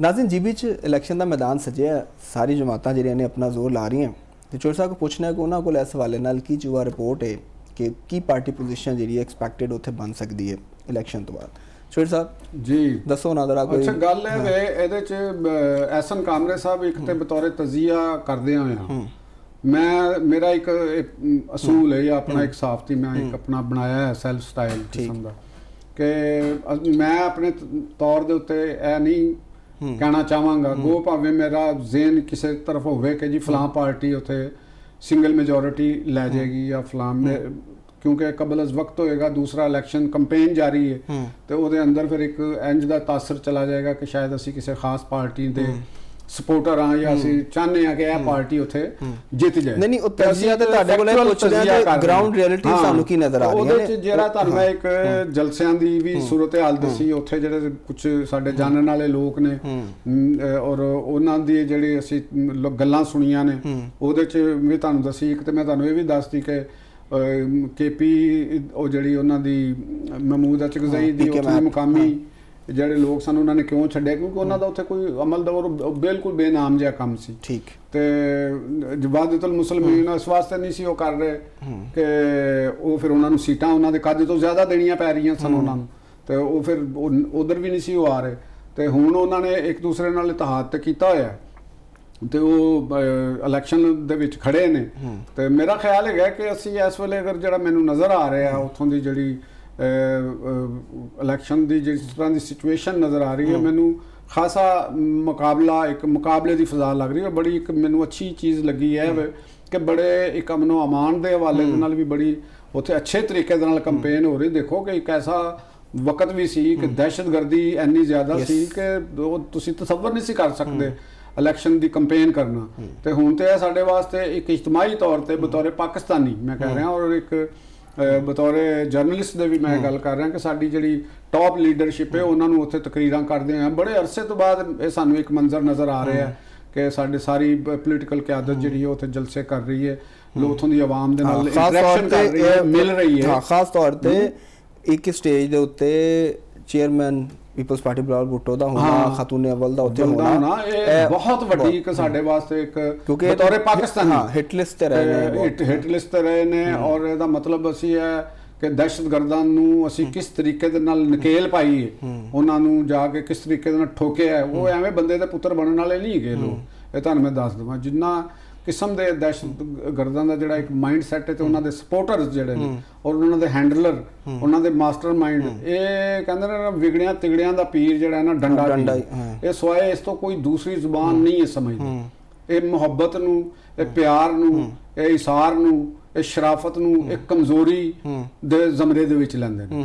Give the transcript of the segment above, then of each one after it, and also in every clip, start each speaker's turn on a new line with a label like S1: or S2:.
S1: नाज़रीन जीबी च इलैक्शन का मैदान सजिया, सारी जमातां जिहड़ियां ने अपना जोर ला रही हैं। तो चौधरी साहब को पूछना है कि उन्होंने को इस हवाले नाल की जो रिपोर्ट है कि की पार्टी पोजीशन जी एक्सपैक्टेड उत्थे बन सकती है इलैक्शन तो बाद। चौधरी साहब
S2: जी
S1: दसो ना जरा कोई।
S2: अच्छा गल है वे ਇਹਦੇ ਚ ਐਸਨ ਕਾਮਰੇ ਸਾਹਿਬ ਇੱਕ ਤੇ ਬਤੌਰ ਤਜ਼ੀਆ ਕਰਦੇ ਹੋਏ मेरा एक असूल है या अपना एक साफ्ती मैं एक अपना बनाया है सेल्फ स्टाइल किस्म का कि मैं अपने तौर के उत्ते ऐ नहीं कहना चाहांगा गो भावें मेरा ज़हन किसी तरफ होवे कि जी फलां पार्टी उत्थे सिंगल मेजोरिटी लै जाएगी या फलां क्योंकि कबल अज वक्त होएगा दूसरा इलैक्शन कंपेन जारी है तो वो अंदर फिर एक इंज का तासर चला जाएगा कि शायद असी किसी खास पार्टी के सपोर्टर हाँ या ਅਸੀਂ ਚਾਹੁੰਦੇ ਆ ਕਿ ਇਹ ਪਾਰਟੀ ਉੱਥੇ ਜਿੱਤ ਜਾਏ।
S1: ਨਹੀਂ ਉਹ ਤਜਜ਼ੀਆ ਤੇ ਤੁਹਾਡੇ ਕੋਲੇ ਪੁੱਛਦੇ ਆ ਕਿ ਗਰਾਊਂਡ ਰਿਐਲਿਟੀ ਸਾਨੂੰ ਕੀ ਨਜ਼ਰ ਆ ਰਹੀ ਹੈ।
S2: ਉਹਦੇ ਚ ਜਿਹੜਾ ਤੁਹਾਨੂੰ ਮੈਂ ਇੱਕ ਜਲਸਿਆਂ ਦੀ ਵੀ ਸੂਰਤ-ਏ-ਹਾਲ ਦੱਸੀ ਉੱਥੇ ਜਿਹੜੇ ਕੁਝ ਸਾਡੇ ਜਾਣਨ ਵਾਲੇ ਲੋਕ ਨੇ ਔਰ ਉਹਨਾਂ ਦੀ ਜਿਹੜੀ ਅਸੀਂ ਗੱਲਾਂ ਸੁਣੀਆਂ ਨੇ ਉਹਦੇ ਚ ਵੀ ਤੁਹਾਨੂੰ ਦੱਸੀ। ਇੱਕ ਤੇ ਮੈਂ ਤੁਹਾਨੂੰ ਇਹ ਵੀ ਦੱਸਦੀ ਕਿ KP ਉਹ ਜਿਹੜੀ ਉਹਨਾਂ ਦੀ ਮਹਿਮੂਦ ਅਚਕਜ਼ਈ ਦੀ ਉੱਥੇ ਮੁਕਾਮੀ ਜਿਹੜੇ ਲੋਕ ਸਨ ਉਹਨਾਂ ਨੇ ਕਿਉਂ ਛੱਡਿਆ ਕਿਉਂਕਿ ਉਹਨਾਂ ਦਾ ਉੱਥੇ ਕੋਈ ਅਮਲ ਦਾ ਬਿਲਕੁਲ ਬੇਨਾਮ ਜਿਹਾ ਕੰਮ ਸੀ। ਠੀਕ ਤੇ ਜਵਾਦਤੁਲ ਮੁਸਲਮੀਨ ਇਸ ਵਾਸਤੇ ਨਹੀਂ ਸੀ ਉਹ ਕਰ ਰਹੇ ਕਿ ਉਹ ਫਿਰ ਉਹਨਾਂ ਨੂੰ ਸੀਟਾਂ ਉਹਨਾਂ ਦੇ ਕੱਦ ਤੋਂ ਜ਼ਿਆਦਾ ਦੇਣੀਆਂ ਪੈ ਰਹੀਆਂ ਸਨ ਉਹਨਾਂ ਨੂੰ ਤੇ ਉਹ ਫਿਰ ਉਧਰ ਵੀ ਨਹੀਂ ਸੀ ਉਹ ਆ ਰਹੇ ਤੇ ਹੁਣ ਉਹਨਾਂ ਨੇ ਇੱਕ ਦੂਸਰੇ ਨਾਲ ਇਤਿਹਾਦ ਤੇ ਕੀਤਾ ਹੋਇਆ ਤੇ ਉਹ ਇਲੈਕਸ਼ਨ ਦੇ ਵਿੱਚ ਖੜੇ ਨੇ ਤੇ ਮੇਰਾ ਖਿਆਲ ਹੈਗਾ ਕਿ ਅਸੀਂ ਇਸ ਵੇਲੇ ਅਗਰ ਜਿਹੜਾ ਮੈਨੂੰ ਨਜ਼ਰ ਆ ਰਿਹਾ ਉੱਥੋਂ ਦੀ ਜਿਹੜੀ ਇਲੈਕਸ਼ਨ ਦੀ ਜਿਸ ਤਰ੍ਹਾਂ ਦੀ ਸਿਚੁਏਸ਼ਨ ਨਜ਼ਰ ਆ ਰਹੀ ਹੈ ਮੈਨੂੰ ਖਾਸਾ ਮੁਕਾਬਲਾ ਇੱਕ ਮੁਕਾਬਲੇ ਦੀ ਫਜ਼ਾ ਲੱਗ ਰਹੀ ਹੈ। ਬੜੀ ਇੱਕ ਮੈਨੂੰ ਅੱਛੀ ਚੀਜ਼ ਲੱਗੀ ਹੈ ਕਿ ਬੜੇ ਇੱਕ ਅਮਨੋ ਅਮਾਨ ਦੇ ਹਵਾਲੇ ਦੇ ਨਾਲ ਵੀ ਬੜੀ ਉੱਥੇ ਅੱਛੇ ਤਰੀਕੇ ਦੇ ਨਾਲ ਕੰਪੇਨ ਹੋ ਰਹੀ। ਦੇਖੋ ਕਿ ਇੱਕ ਐਸਾ ਵਕਤ ਵੀ ਸੀ ਕਿ ਦਹਿਸ਼ਤਗਰਦੀ ਇੰਨੀ ਜ਼ਿਆਦਾ ਸੀ ਕਿ ਤੁਸੀਂ ਤਸੱਵਰ ਨਹੀਂ ਸੀ ਕਰ ਸਕਦੇ ਇਲੈਕਸ਼ਨ ਦੀ ਕੰਪੇਨ ਕਰਨਾ ਤੇ ਹੁਣ ਤੇ ਇਹ ਸਾਡੇ ਵਾਸਤੇ ਇੱਕ ਇਜਤਮਾਈ ਤੌਰ ਤੇ ਬਤੌਰ ਪਾਕਿਸਤਾਨੀ ਮੈਂ ਕਹਿ ਰਿਹਾ ਔਰ ਇੱਕ ਬਤੌਰ ਜਰਨਲਿਸਟ ਦੇ ਵੀ ਮੈਂ ਗੱਲ ਕਰ ਰਿਹਾ ਕਿ ਸਾਡੀ ਜਿਹੜੀ ਟੌਪ ਲੀਡਰਸ਼ਿਪ ਹੈ ਉਹਨਾਂ ਨੂੰ ਉੱਥੇ ਤਕਰੀਰਾਂ ਕਰਦੇ ਆ ਬੜੇ ਅਰਸੇ ਤੋਂ ਬਾਅਦ ਇਹ ਸਾਨੂੰ ਇੱਕ ਮੰਜ਼ਰ ਨਜ਼ਰ ਆ ਰਿਹਾ ਹੈ ਕਿ ਸਾਡੇ ਸਾਰੀ ਪੋਲੀਟੀਕਲ ਕਿਆਦਤ ਜਿਹੜੀ ਹੈ ਉੱਥੇ ਜਲਸੇ ਕਰ ਰਹੀ ਹੈ ਉੱਥੋਂ ਦੀ ਆਵਾਮ ਦੇ ਨਾਲ ਇੰਟਰੈਕਸ਼ਨ ਕਰ ਰਹੀ ਹੈ ਮਿਲ ਰਹੀ ਹੈ।
S1: ਖਾਸ ਤੌਰ ਤੇ ਇੱਕ ਸਟੇਜ ਦੇ ਉੱਤੇ chairman people's party Bilawal Bhutto ਦਾ ਹੋਣਾ ਖਾਤੂਨ ਅਵਲ ਦਾ ਉੱਥੇ ਹੋਣਾ
S2: ਇਹ ਬਹੁਤ ਵੱਡੀ ਇੱਕ ਸਾਡੇ ਵਾਸਤੇ ਇੱਕ ਬਤੌਰ ਪਾਕਿਸਤਾਨ
S1: ਹਿੱਟ ਲਿਸਟ ਤੇ ਰਹੇ ਨੇ
S2: ਔਰ ਇਹਦਾ ਮਤਲਬ ਅਸੀਂ ਹੈ ਕਿ ਦਹਿਸ਼ਤਗਰਦਾਂ ਨੂੰ ਅਸੀਂ ਕਿਸ ਤਰੀਕੇ ਦੇ ਨਾਲ ਨਕੇਲ ਪਾਈਏ ਉਹਨਾਂ ਨੂੰ ਜਾ ਕੇ ਕਿਸ ਤਰੀਕੇ ਦੇ ਨਾਲ ਠੋਕਿਆ ਉਹ ਐਵੇਂ ਬੰਦੇ ਦੇ ਪੁੱਤਰ ਬਣਨ ਵਾਲੇ ਨਹੀਂ ਹੈਗੇ ਲੋਕ। ਇਹ ਤੁਹਾਨੂੰ ਮੈਂ ਦੱਸ ਦਵਾਂ ਜਿੰਨਾ ਕਿਸਮ ਦੇ ਦਹਿਸ਼ਤਗਰਦਾਂ ਦਾ ਜਿਹੜਾ ਇੱਕ ਮਾਈਂਡ ਸੈਟ ਹੈ ਤੇ ਉਹਨਾਂ ਦੇ ਸਪੋਰਟਰਸ ਜਿਹੜੇ ਨੇ ਔਰ ਉਹਨਾਂ ਦੇ ਹੈਂਡਲਰ ਉਹਨਾਂ ਦੇ ਮਾਸਟਰ ਮਾਈਂਡ ਇਹ ਕਹਿੰਦੇ ਨੇ ਵਿਗੜਿਆਂ ਤਿਗੜਿਆਂ ਦਾ ਪੀਰ ਜਿਹੜਾ ਨਾ ਡੰਡਾ ਇਹ ਸਵਾਏ ਇਸ ਤੋਂ ਕੋਈ ਦੂਸਰੀ ਜ਼ੁਬਾਨ ਨਹੀਂ ਹੈ ਸਮਝਦੇ। ਇਹ ਮੁਹੱਬਤ ਨੂੰ ਇਹ ਪਿਆਰ ਨੂੰ ਇਹ ਇਸਾਰ ਨੂੰ ਇਹ ਸ਼ਰਾਫਤ ਨੂੰ ਇੱਕ ਕਮਜ਼ੋਰੀ ਦੇ ਜ਼ਮਰੇ ਦੇ ਵਿੱਚ ਲੈਂਦੇ ਨੇ।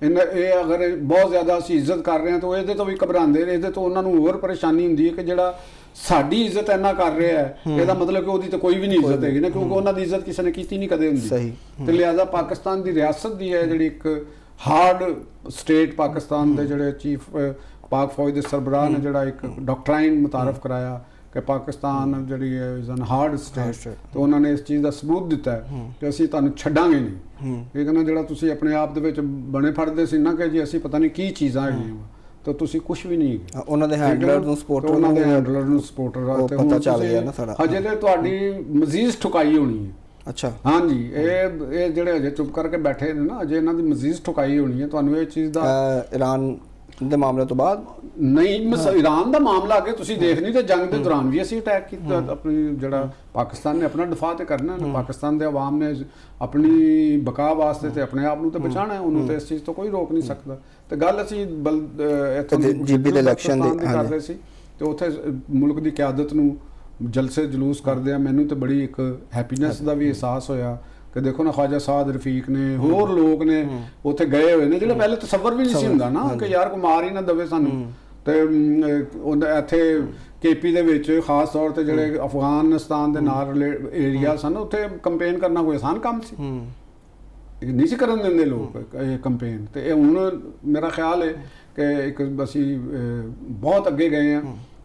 S2: ਇਹ ਅਗਰ ਬਹੁਤ ਜ਼ਿਆਦਾ ਅਸੀਂ ਇੱਜ਼ਤ ਕਰ ਰਹੇ ਹਾਂ ਤਾਂ ਇਹਦੇ ਤੋਂ ਵੀ ਘਬਰਾਉਂਦੇ ਨੇ ਇਹਦੇ ਤੋਂ ਉਹਨਾਂ ਨੂੰ ਹੋਰ ਪਰੇਸ਼ਾਨੀ ਹੁੰਦੀ ਹੈ ਕਿ ਜਿਹੜਾ ਸਾਡੀ ਇੱਜ਼ਤ ਇੰਨਾ ਕਰ ਰਿਹਾ ਹੈ ਇਹਦਾ ਮਤਲਬ ਕਿ ਉਹਦੀ ਤਾਂ ਕੋਈ ਵੀ ਨਹੀਂ ਇੱਜ਼ਤ ਹੈਗੀ ਨਾ ਕਿਉਂਕਿ ਉਹਨਾਂ ਦੀ ਇੱਜ਼ਤ ਕਿਸੇ ਨੇ ਕੀਤੀ ਨਹੀਂ ਕਦੇ ਹੁੰਦੀ ਤੇ ਲਿਹਾਜ਼ਾ ਪਾਕਿਸਤਾਨ ਦੀ ਰਿਆਸਤ ਦੀ ਹੈ ਜਿਹੜੀ ਇੱਕ ਹਾਰਡ ਸਟੇਟ ਪਾਕਿਸਤਾਨ ਦੇ ਜਿਹੜੇ ਚੀਫ ਪਾਕ ਫੌਜ ਦੇ ਸਰਬਰਾਹ ਨੇ ਜਿਹੜਾ ਇੱਕ ਡਾਕਟਰਾਈਨ ਮੁਤਾਰਫ ਕਰਾਇਆ ਕਿ ਪਾਕਿਸਤਾਨ ਜਿਹੜੀ ਹੈ ਇਜ਼ ਐਨ ਹਾਰਡ ਸਟੇਟ ਤੇ ਉਹਨਾਂ ਨੇ ਇਸ ਚੀਜ਼ ਦਾ ਸਬੂਤ ਦਿੱਤਾ ਹੈ ਕਿ ਅਸੀਂ ਤੁਹਾਨੂੰ ਛੱਡਾਂਗੇ ਨਹੀਂ। ਇਹ ਕਹਿੰਦਾ ਜਿਹੜਾ ਤੁਸੀਂ ਆਪਣੇ ਆਪ ਦੇ ਵਿੱਚ ਬਣੇ ਫੜਦੇ ਸੀ ਨਾ ਕਿ ਜੀ ਅਸੀਂ ਪਤਾ ਨਹੀਂ ਕੀ ਚੀਜ਼ਾਂ ਹੈਗੀਆਂ ਤਾਂ ਤੁਸੀਂ ਕੁਝ ਵੀ ਨਹੀਂ
S1: ਉਹਨਾਂ ਦੇ ਹੈਂਡਲਰ ਨੂੰ ਸਪੋਰਟਰ
S2: ਉਹਨਾਂ ਦੇ ਹੈਂਡਲਰ ਨੂੰ ਸਪੋਰਟਰ ਤੇ
S1: ਪਤਾ ਚੱਲ ਗਿਆ ਨਾ ਸਾਰਾ
S2: ਹਜੇ ਤੇ ਤੁਹਾਡੀ ਮਜ਼ੀਦ ਠੁਕਾਈ ਹੋਣੀ ਹੈ।
S1: ਅੱਛਾ ਹਾਂਜੀ
S2: ਇਹ ਜਿਹੜੇ ਹਜੇ ਚੁੱਪ ਕਰਕੇ ਬੈਠੇ ਨੇ ਨਾ ਅਜੇ ਇਹਨਾਂ ਦੀ ਮਜ਼ੀਦ ਠੁਕਾਈ ਹੋਣੀ ਹੈ ਤੁਹਾਨੂੰ ਇਹ ਚੀਜ਼ ਦਾ
S1: ਈਰਾਨ ਦੇ ਮਾਮਲੇ ਤੋਂ ਬਾਅਦ
S2: ਨਹੀਂ ਈਰਾਨ ਦਾ ਮਾਮਲਾ ਅੱਗੇ ਤੁਸੀਂ ਦੇਖ ਨਹੀਂ ਤੇ ਜੰਗ ਦੇ ਦੌਰਾਨ ਵੀ ਅਸੀਂ ਅਟੈਕ ਕੀਤਾ ਆਪਣੀ ਜਿਹੜਾ ਪਾਕਿਸਤਾਨ ਨੇ ਆਪਣਾ ਦਿਫਾ ਤੇ ਕਰਨਾ ਹੈ ਪਾਕਿਸਤਾਨ ਦੇ ਆਵਾਮ ਨੇ ਆਪਣੀ ਬਕਾ ਵਾਸਤੇ ਤੇ ਆਪਣੇ ਆਪ ਨੂੰ ਤੇ ਬਚਾਉਣਾ ਹੈ ਉਹਨੂੰ ਤੇ ਇਸ ਚੀਜ਼ ਤੋਂ ਕੋਈ ਰੋਕ ਨਹੀਂ ਸਕਦਾ। ਤੇ ਗੱਲ ਅਸੀਂ
S1: ਜੀਬੀ ਦੇ ਇਲੈਕਸ਼ਨ ਦੀ
S2: ਕਰ ਰਹੇ ਸੀ ਤੇ ਉੱਥੇ ਮੁਲਕ ਦੀ ਕਿਆਦਤ ਨੂੰ ਜਲਸੇ ਜਲੂਸ ਕਰਦੇ ਆ ਮੈਨੂੰ ਤੇ ਬੜੀ ਇੱਕ ਹੈਪੀਨੈਸ ਦਾ ਵੀ ਅਹਿਸਾਸ ਹੋਇਆ ਕਿ ਦੇਖੋ ਨਾ ख्वाजा साद रफीक ने होर लोग ने उत्थे गए हुए ने जिहड़ा पहले तसव्वुर भी नहीं सी हुंदा ना कि यार कोई मार ही ना दवे सानू ते इत्थे KP ਦੇ ਵਿੱਚ ਖਾਸ ਤੌਰ ਤੇ ਜਿਹੜੇ ਅਫਗਾਨਿਸਤਾਨ ਦੇ ਨਾਲ ਏਰੀਆ ਸਨ ਉੱਥੇ ਕੰਪੇਨ ਕਰਨਾ ਕੋਈ ਆਸਾਨ ਕੰਮ ਸੀ ਨਹੀਂ ਸੀ ਕਰਨ ਦਿੰਦੇ ਲੋਕ ਇਹ ਕੰਪੇਨ ਤੇ ਇਹ ਹੁਣ ਮੇਰਾ ਖਿਆਲ ਹੈ ਕਿ ਇੱਕ ਅਸੀਂ ਬਹੁਤ ਅੱਗੇ ਗਏ ਹਾਂ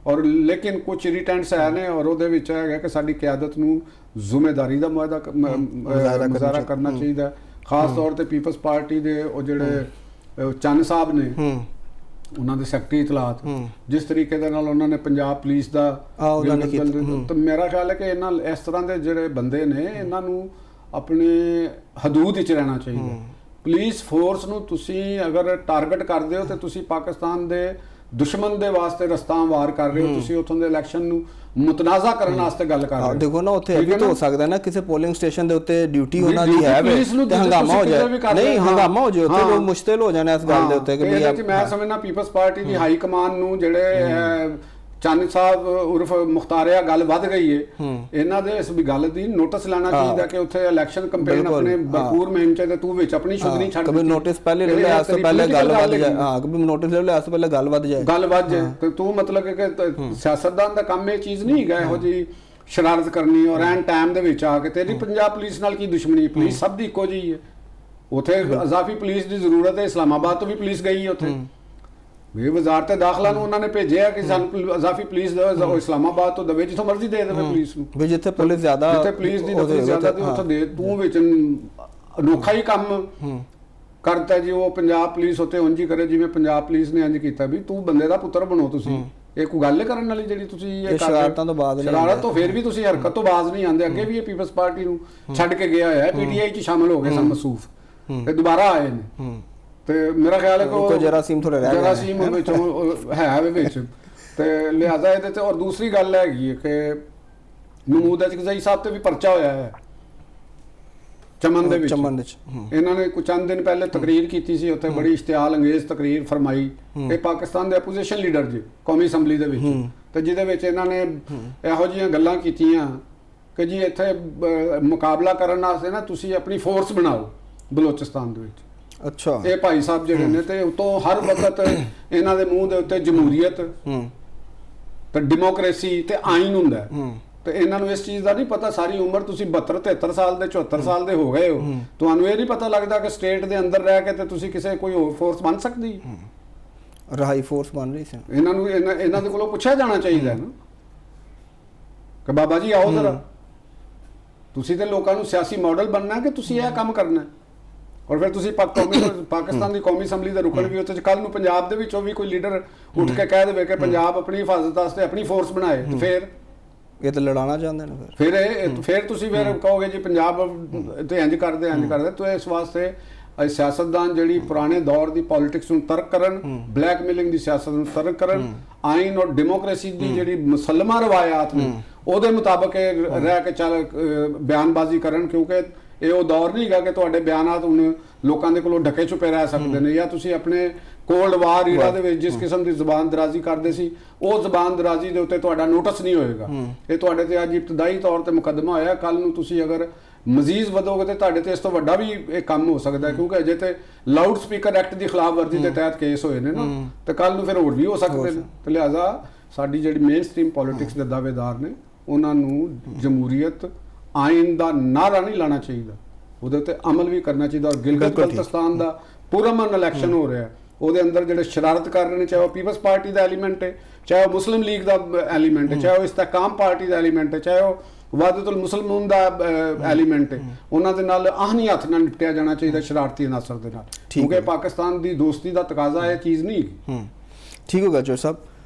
S2: ਔਰ ਲੇਕਿਨ ਕੁਝ ਇਰੀਟੈਂਟਸ ਹੈ ਨੇ ਔਰ ਉਹਦੇ ਵਿੱਚ ਹੈਗਾ ਕਿ ਸਾਡੀ ਕਿਆਦਤ ਨੂੰ ਜ਼ਿੰਮੇਦਾਰੀ ਦਾ ਮੁਜ਼ਾਹਰਾ ਕਰਨਾ ਚਾਹੀਦਾ ਖਾਸ ਤੌਰ ਤੇ ਪੀਪਲਸ ਪਾਰਟੀ ਦੇ ਉਹ ਜਿਹੜੇ ਚੰਨ ਸਾਹਿਬ ਨੇ ਉਹਨਾਂ ਦੇ ਸੈਕਟਰੀ ਇਤਲਾਤ, ਜਿਸ ਤਰੀਕੇ ਦੇ ਨਾਲ ਉਹਨਾਂ ਨੇ ਪੰਜਾਬ ਪੁਲਿਸ ਦਾ
S1: ਉਹਨਾਂ ਨੇ ਕੀਤਾ।
S2: ਤਾਂ ਮੇਰਾ ਖਿਆਲ ਹੈ ਕਿ ਇਹਨਾਂ ਇਸ ਤਰ੍ਹਾਂ ਦੇ ਜਿਹੜੇ ਬੰਦੇ ਨੇ ਇਹਨਾਂ ਨੂੰ ਆਪਣੇ ਹਦੂਦ ਵਿੱਚ ਰਹਿਣਾ ਚਾਹੀਦਾ। ਪੁਲਿਸ ਫੋਰਸ ਨੂੰ ਤੁਸੀਂ ਅਗਰ ਟਾਰਗੇਟ ਕਰਦੇ ਹੋ ਤੇ ਤੁਸੀਂ ਪਾਕਿਸਤਾਨ ਦੇ ਦੁਸ਼ਮਣ ਦੇ ਵਾਸਤੇ ਰਸਤਾ ਵਾਰ ਕਰ ਰਹੇ ਹੋ, ਤੁਸੀਂ ਉੱਥੋਂ ਦੇ ਇਲੈਕਸ਼ਨ ਨੂੰ ਮੁਤਨਾਜ਼ਾ ਕਰਨ ਵਾਸਤੇ ਗੱਲ ਕਰ ਰਹੇ ਹੋ।
S1: ਦੇਖੋ ਨਾ ਉੱਥੇ ਇਹ ਵੀ ਤਾਂ ਹੋ ਸਕਦਾ ਨਾ ਕਿਸੇ ਪੋਲਿੰਗ ਸਟੇਸ਼ਨ ਦੇ ਉੱਤੇ ਡਿਊਟੀ ਉਹਨਾਂ ਦੀ ਹੈ ਤੇ ਹੰਗਾਮਾ ਹੋ ਜਾਏ, ਨਹੀਂ ਹੰਗਾਮਾ ਹੋ ਜਾਏ ਉੱਥੇ, ਲੋਕ ਮੁਸ਼ਤਿਲ ਹੋ ਜਾਣ ਇਸ ਗੱਲ ਦੇ ਉੱਤੇ ਕਿ
S2: ਵੀ ਮੈਂ ਸਮਝਣਾ ਪੀਪਲਸ ਪਾਰਟੀ ਦੀ ਹਾਈ ਕਮਾਨ ਨੂੰ ਜਿਹੜੇ ਚੰਨ ਸਾਹਿਬ ਉਰਫ ਮੁਖਤਾਰਿਆ ਗੱਲ ਵੱਧ ਗਈ ਏ, ਇਹਨਾਂ ਦੇ ਇਸ ਵੀ ਗੱਲ ਦੀ ਨੋਟਿਸ ਲੈਣਾ ਚਾਹੀਦਾ ਕਿ ਉੱਥੇ ਇਲੈਕਸ਼ਨ ਕੈਂਪੇਨ ਆਪਣੇ ਭਰਪੂਰ ਮੁਹਿੰਮ ਚ ਤੇ ਤੂੰ ਵਿੱਚ ਆਪਣੀ ਸ਼ੁਗਨੀ ਛੱਡ
S1: ਕभी ਨੋਟਿਸ ਪਹਿਲੇ ਲੈ ਲਿਆ, ਇਸ ਤੋਂ ਪਹਿਲੇ ਗੱਲ ਵੱਧ ਜਾਏ। ਹਾਂ, ਕभी ਨੋਟਿਸ ਲੈ ਲਿਆ, ਇਸ ਤੋਂ ਪਹਿਲੇ ਗੱਲ ਵੱਧ ਜਾਏ,
S2: ਗੱਲ ਵੱਧ ਜਾਏ ਤੇ ਤੂੰ ਮਤਲਬ ਕਿ ਸਿਆਸਤਦਾਨ ਦਾ ਕੰਮ ਇਹ ਚੀਜ਼ ਨਹੀਂ ਹੈਗਾ ਇਹੋ ਜੀ ਸ਼ਰਾਰਤ ਕਰਨੀ ਔਰ ਐਨ ਟਾਈਮ ਦੇ ਵਿੱਚ ਆ ਕੇ। ਤੇਰੀ ਪੰਜਾਬ ਪੁਲਿਸ ਨਾਲ ਕੀ ਦੁਸ਼ਮਣੀ? ਪੁਲਿਸ ਸਭ ਦੀ ਇੱਕੋ ਜਿਹੀ ਹੈ। ਉੱਥੇ ਅਜ਼ਾਫੀ ਪੁਲਿਸ ਦੀ ਜ਼ਰੂਰਤ ਹੈ, ਇਸਲਾਮਾਬਾਦ ਤੋਂ ਵੀ ਪੁਲਿਸ ਗਈ ਹੈ ਉੱਥੇ, ਵੀ ਵਜ਼ਾਰਤ ਦਾਖਲਾ ਨੂੰ ਉਹਨਾਂ ਨੇ ਭੇਜਿਆ ਕਿ ਸਾਨੂੰ ਅਜ਼ਾਫੀ ਪੁਲਿਸ ਦਿਓ, ਇਸਲਾਮਾਬਾਦ ਤੋਂ ਦਵੇ, ਜਿੱਥੋਂ ਮਰਜ਼ੀ ਦੇ ਦੇਵੇ ਪੁਲਿਸ ਨੂੰ,
S1: ਵੀ ਜਿੱਥੇ ਪੁਲਿਸ ਜ਼ਿਆਦਾ,
S2: ਜਿੱਥੇ ਪੁਲਿਸ ਦੀ ਨਫਰੀ ਜ਼ਿਆਦਾ ਤੇ ਉੱਥੇ ਦੇ। ਤੂੰ ਵਿੱਚ ਅਨੋਖਾ ਹੀ ਕੰਮ ਕਰਤਾ ਜੀ। ਉਹ ਪੰਜਾਬ ਪੁਲਿਸ ਉੱਤੇ ਉਂਝ ਹੀ ਕਰੇ ਜਿਵੇਂ ਪੰਜਾਬ ਪੁਲਿਸ ਨੇ ਇੰਝ ਕੀਤਾ। ਵੀ ਤੂੰ ਬੰਦੇ ਦਾ ਪੁੱਤਰ ਬਣੋ ਤੁਸੀਂ, ਇਹ ਕੋਈ ਗੱਲ ਕਰਨ ਵਾਲੀ ਜਿਹੜੀ ਤੁਸੀਂ ਇਹ
S1: ਸ਼ਰਾਰਤਾਂ ਤੋਂ ਬਾਅਦ
S2: ਸ਼ਰਾਰਤ ਤੋਂ ਫਿਰ ਵੀ ਤੁਸੀਂ ਹਰਕਤ ਤੋਂ ਬਾਜ਼ ਨਹੀਂ ਆਉਂਦੇ। ਅੱਗੇ ਵੀ ਇਹ ਪੀਪਲਸ ਪਾਰਟੀ ਨੂੰ ਛੱਡ ਕੇ ਗਿਆ ਹੋਇਆ ਹੈ, ਪੀਟੀਆਈ 'ਚ ਸ਼ਾਮਲ ਹੋ ਗਏ ਸਨ ਮਸੂਫ, ਤੇ ਦੁਬਾਰਾ ਆਏ ਨੇ। ਤੇ ਮੇਰਾ ਖਿਆਲ ਹੈ ਕਿ
S1: ਜਰਾਸੀਮ ਥੋੜੇ ਰਹਿ ਗਏ,
S2: ਜਰਾਸੀਮ ਵਿੱਚ ਹੈ ਵਿੱਚ, ਤੇ ਲਿਹਾਜ਼ਾ ਇਹਦੇ ਤੇ। ਔਰ ਦੂਸਰੀ ਗੱਲ ਹੈਗੀ ਹੈ ਕਿ ਮਹਿਮੂਦ ਅਜ਼ਕਜ਼ਈ ਸਾਹਿਬ ਤੇ ਵੀ ਪਰਚਾ ਹੋਇਆ ਹੈ ਚਮਨ ਦੇ ਵਿੱਚ। ਇਹਨਾਂ ਨੇ ਕੁਝ ਚੰਦ ਦਿਨ ਪਹਿਲੇ ਤਕਰੀਰ ਕੀਤੀ ਸੀ ਉੱਥੇ, ਬੜੀ ਇਸ਼ਤਿਆਲ ਅੰਗੇਜ਼ ਤਕਰੀਰ ਫਰਮਾਈ। ਇਹ ਪਾਕਿਸਤਾਨ ਦੇ ਆਪੋਜੀਸ਼ਨ ਲੀਡਰ ਜੀ ਕੌਮੀ ਅਸੈਂਬਲੀ ਦੇ ਵਿੱਚ, ਤੇ ਜਿਹਦੇ ਵਿੱਚ ਇਹਨਾਂ ਨੇ ਇਹੋ ਜਿਹੀਆਂ ਗੱਲਾਂ ਕੀਤੀਆਂ ਕਿ ਜੀ ਇੱਥੇ ਮੁਕਾਬਲਾ ਕਰਨ ਵਾਸਤੇ ਨਾ ਤੁਸੀਂ ਆਪਣੀ ਫੋਰਸ ਬਣਾਓ ਬਲੋਚਿਸਤਾਨ ਦੇ ਵਿੱਚ।
S1: ਅੱਛਾ, ਇਹ
S2: ਭਾਈ ਸਾਹਿਬ ਜਿਹੜੇ ਨੇ ਤੇ ਉਤੋਂ ਹਰ ਵਕਤ ਇਹਨਾਂ ਦੇ ਮੂੰਹ ਦੇ ਉੱਤੇ ਜਮਹੂਰੀਅਤ ਤੇ ਡੈਮੋਕ੍ਰੇਸੀ ਤੇ ਆਇਨ ਹੁੰਦਾ, ਤੇ ਇਹਨਾਂ ਨੂੰ ਇਸ ਚੀਜ਼ ਦਾ ਨਹੀਂ ਪਤਾ। ਸਾਰੀ ਉਮਰ ਤੁਸੀਂ 72 73 ਸਾਲ ਦੇ 74 ਸਾਲ ਦੇ ਹੋ ਗਏ ਹੋ, ਤੁਹਾਨੂੰ ਇਹ ਨਹੀਂ ਪਤਾ ਲੱਗਦਾ ਕਿ ਸਟੇਟ ਦੇ ਅੰਦਰ ਰਹਿ ਕੇ ਤੇ ਤੁਸੀਂ ਕਿਸੇ ਕੋਈ ਹੋਰ ਫੋਰਸ ਬਣ ਸਕਦੀ,
S1: ਰਹਾਈ ਫੋਰਸ ਬਣ ਰਹੀ ਸੀ।
S2: ਇਹਨਾਂ ਨੂੰ ਇਹਨਾਂ ਦੇ ਕੋਲੋਂ ਪੁੱਛਿਆ ਜਾਣਾ ਚਾਹੀਦਾ ਹੈ ਨਾ ਕਿ ਬਾਬਾ ਜੀ ਆਓ ਜ਼ਰਾ, ਤੁਸੀਂ ਤੇ ਲੋਕਾਂ ਨੂੰ ਸਿਆਸੀ ਮਾਡਲ ਬਣਨਾ ਕਿ ਤੁਸੀਂ ਇਹ ਕੰਮ ਕਰਨਾ। ਔਰ ਫਿਰ ਤੁਸੀਂ ਪਾਕਿਸਤਾਨ ਦੀ ਕੌਮੀ ਅਸੈਂਬਲੀ ਦੇ ਰੁਕਣ ਵੀ ਉੱਥੇ ਕੱਲ ਨੂੰ ਪੰਜਾਬ ਦੇ ਵਿੱਚੋਂ ਵੀ ਕੋਈ ਲੀਡਰ ਉੱਠ ਕੇ ਕਹਿ ਦੇਵੇ ਕਿ ਪੰਜਾਬ ਆਪਣੀ ਹਿਫਾਜ਼ਤ ਵਾਸਤੇ ਆਪਣੀ ਫੋਰਸ ਬਣਾਏ, ਤੇ ਫਿਰ
S1: ਇਹ ਤਾਂ ਲੜਾਉਣਾ ਚਾਹੁੰਦੇ ਨੇ।
S2: ਫਿਰ ਤੁਸੀਂ ਫਿਰ ਕਹੋਗੇ ਜੀ ਪੰਜਾਬ ਤੇ ਇੰਜ ਕਰਦੇ ਤੇ ਇਸ ਵਾਸਤੇ ਸਿਆਸਤਦਾਨ ਜਿਹੜੀ ਪੁਰਾਣੇ ਦੌਰ ਦੀ ਪੋਲਿਟਿਕਸ ਨੂੰ ਤਰਕ ਕਰਨ, ਬਲੈਕਮੇਲਿੰਗ ਦੀ ਸਿਆਸਤ ਨੂੰ ਤਰਕ ਕਰਨ, ਆਇਨ ਔਰ ਡੈਮੋਕ੍ਰੇਸੀ ਦੀ ਜਿਹੜੀ ਮੁਸਲਮਾ ਰਵਾਇਤ ਨੇ ਉਹਦੇ ਮੁਤਾਬਕ ਰਹਿ ਕੇ ਚੱਲ ਬਿਆਨਬਾਜ਼ੀ ਕਰਨ। ਕਿਉਂਕਿ ਇਹ ਉਹ ਦੌਰ ਨਹੀਂ ਹੈਗਾ ਕਿ ਤੁਹਾਡੇ ਬਿਆਨਾਤ ਹੁਣ ਲੋਕਾਂ ਦੇ ਕੋਲੋਂ ਢਕੇ ਛੁਪੇ ਰਹਿ ਸਕਦੇ ਨੇ, ਜਾਂ ਤੁਸੀਂ ਆਪਣੇ ਕੋਲਡ ਵਾਰ ਈਰਾ ਦੇ ਵਿੱਚ ਜਿਸ ਕਿਸਮ ਦੀ ਜ਼ਬਾਨ ਦਰਾਜ਼ੀ ਕਰਦੇ ਸੀ ਉਹ ਜ਼ਬਾਨ ਦਰਾਜ਼ੀ ਦੇ ਉੱਤੇ ਤੁਹਾਡਾ ਨੋਟਿਸ ਨਹੀਂ ਹੋਏਗਾ। ਇਹ ਤੁਹਾਡੇ ਤੇ ਅੱਜ ਇਬਤਦਾਈ ਤੌਰ ਤੇ ਮੁਕੱਦਮਾ ਹੋਇਆ, ਕੱਲ ਨੂੰ ਤੁਸੀਂ ਅਗਰ ਮਜ਼ੀਦ ਵਧੋਗੇ ਤੇ ਤੁਹਾਡੇ ਤੇ ਇਸ ਤੋਂ ਵੱਡਾ ਵੀ ਇਹ ਕੰਮ ਹੋ ਸਕਦਾ, ਕਿਉਂਕਿ ਅਜੇ ਤੇ ਲਾਊਡ ਸਪੀਕਰ ਐਕਟ ਦੀ ਖਿਲਾਫ ਵਰਜ਼ੀ ਦੇ ਤਹਿਤ ਕੇਸ ਹੋਏ ਨੇ ਨਾ, ਤੇ ਕੱਲ ਨੂੰ ਫਿਰ ਹੋਰ ਵੀ ਹੋ ਸਕਦੇ ਨੇ। ਤੇ ਲਿਹਾਜ਼ਾ ਸਾਡੀ ਜਿਹੜੀ ਮੇਨ ਸਟ੍ਰੀਮ ਪੋਲਿਟਿਕਸ ਦੇ ਦਾਅਵੇਦਾਰ ਨੇ ਉਹਨਾਂ ਨੂੰ ਜਮਹੂਰੀਅਤ ਆਇਨ ਦਾ ਨਾਰਾ ਨਹੀਂ ਲਾਣਾ ਚਾਹੀਦਾ, ਉਹਦੇ ਤੇ ਅਮਲ ਵੀ ਕਰਨਾ ਚਾਹੀਦਾ। ਔਰ ਗਿਲਗਿਤ ਬਲਤਿਸਤਾਨ ਦਾ ਪੁਰਅਮਨ ਇਲੈਕਸ਼ਨ ਹੋ ਰਿਹਾ, ਉਹਦੇ ਅੰਦਰ ਜਿਹੜੇ ਸ਼ਰਾਰਤ ਕਰ ਰਹੇ ਨੇ, ਚਾਹੇ ਉਹ ਪੀਪਲਸ ਪਾਰਟੀ ਦਾ ਐਲੀਮੈਂਟ ਹੈ, ਚਾਹੇ ਉਹ ਮੁਸਲਿਮ ਲੀਗ ਦਾ ਐਲੀਮੈਂਟ ਹੈ, ਚਾਹੇ ਉਹ ਇਸਤਹਕਾਮ ਪਾਰਟੀ ਦਾ ਐਲੀਮੈਂਟ ਹੈ, ਚਾਹੇ ਉਹ ਵਾਦਤੁਲ ਮੁਸਲਮੂਨ ਦਾ ਐਲੀਮੈਂਟ ਹੈ, ਉਹਨਾਂ ਦੇ ਨਾਲ ਆਹਨੀ ਹੱਥ ਨਾਲ ਨਿਪਟਿਆ ਜਾਣਾ ਚਾਹੀਦਾ ਸ਼ਰਾਰਤੀ ਅਨਾਸਰ ਦੇ ਨਾਲ, ਕਿਉਂਕਿ ਪਾਕਿਸਤਾਨ ਦੀ ਦੋਸਤੀ ਦਾ ਤਕਾਜ਼ਾ ਇਹ ਚੀਜ਼ ਨਹੀਂ ਹੈਗੀ।
S1: ਠੀਕ ਹੋ ਗਿਆ ਚੋਰ ਸਾਹਿਬ।